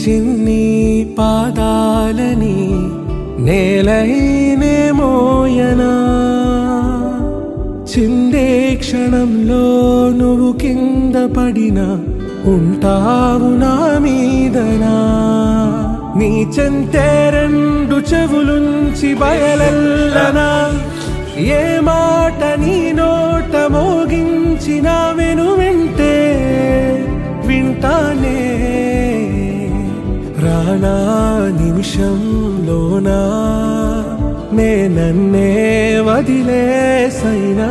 చిన్ని పాదాలని నేలైనే మోయనా చిందే క్షణంలో నువ్వు కింద పడినా ఉంటావు నా మీదనా నీ చెంతే రెండు చెవులుంచి బయలెల్లనా ఏ మాట నీ నోట మోగించిన వెను వింటే వింటానే రానా నిమిషంలోనా నే నన్నే వదిలేసైనా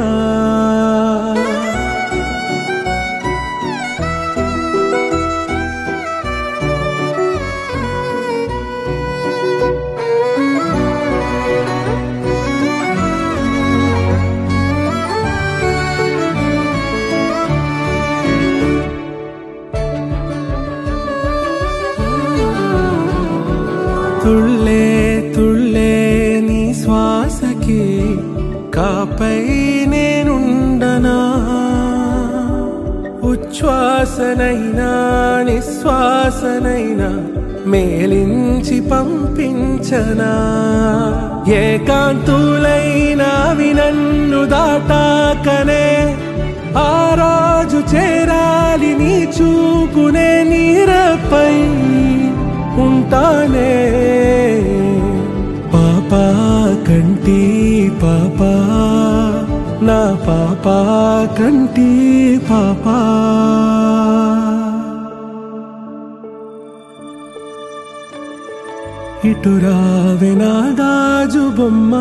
తుళ్ళే తుళ్ళే నీ శ్వాసకి కాపై నేనుండనా ఉచ్ఛ్వాసనైనా నిశ్వాసనైనా మేలించి పంపించనా ఏకాంతులైనా నన్ను దాటాకనే ఆ రోజు చేరాలి నీ చూపునే నీరపై ఉంటానే పాపా కంటి పాపా నా పాపా కంటి పాపా ఇటు రావే నా గాజు బొమ్మ